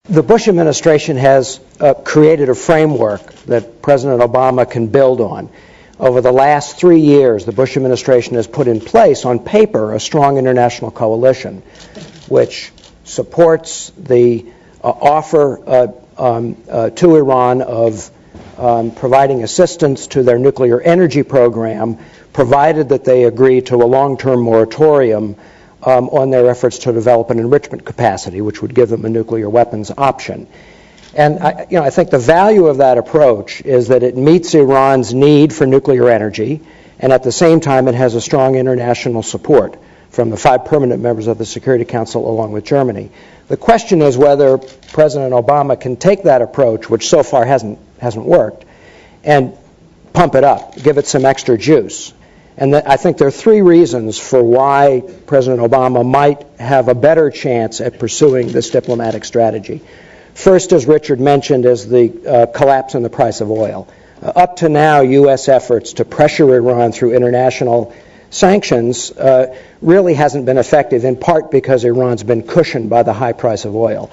The Bush administration has created a framework that President Obama can build on. Over the last 3 years, the Bush administration has put in place, on paper, a strong international coalition which supports the offer to Iran of providing assistance to their nuclear energy program, provided that they agree to a long-term moratorium on their efforts to develop an enrichment capacity, which would give them a nuclear weapons option. And I think the value of that approach is that it meets Iran's need for nuclear energy, and at the same time it has a strong international support from the 5 permanent members of the Security Council along with Germany. The question is whether President Obama can take that approach, which so far hasn't worked, and pump it up, give it some extra juice. And I think there are 3 reasons for why President Obama might have a better chance at pursuing this diplomatic strategy. First, as Richard mentioned, is the collapse in the price of oil. Up to now, U.S. efforts to pressure Iran through international sanctions really hasn't been effective, in part because Iran's been cushioned by the high price of oil.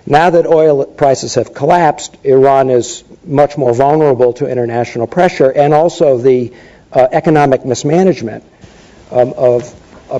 Now that oil prices have collapsed, Iran is much more vulnerable to international pressure, and also the economic mismanagement of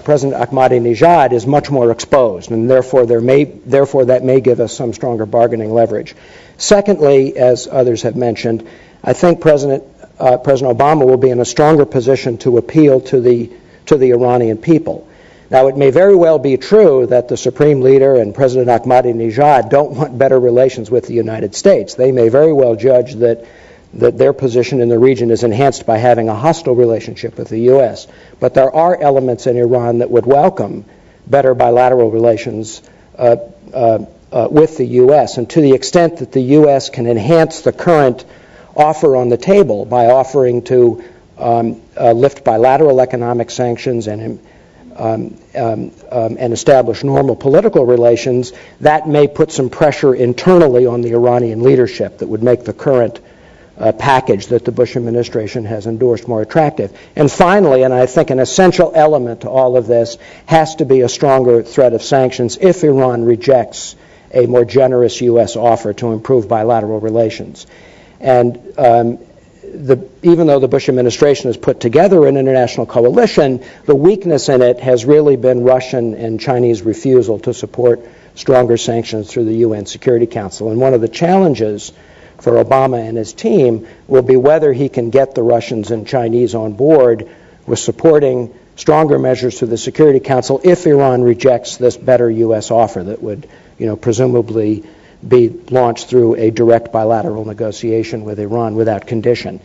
President Ahmadinejad is much more exposed, and therefore that may give us some stronger bargaining leverage. Secondly, as others have mentioned, I think President Obama will be in a stronger position to appeal to the Iranian people. Now, it may very well be true that the Supreme Leader and President Ahmadinejad don't want better relations with the United States. They may very well judge that their position in the region is enhanced by having a hostile relationship with the U.S. But there are elements in Iran that would welcome better bilateral relations with the U.S. And to the extent that the U.S. can enhance the current offer on the table by offering to lift bilateral economic sanctions and establish normal political relations, that may put some pressure internally on the Iranian leadership that would make the current package that the Bush administration has endorsed more attractive. And finally, and I think an essential element to all of this, has to be a stronger threat of sanctions if Iran rejects a more generous U.S. offer to improve bilateral relations. And even though the Bush administration has put together an international coalition, the weakness in it has really been Russian and Chinese refusal to support stronger sanctions through the UN Security Council. And one of the challenges for Obama and his team will be whether he can get the Russians and Chinese on board with supporting stronger measures through the Security Council if Iran rejects this better U.S. offer that would, presumably be launched through a direct bilateral negotiation with Iran without condition.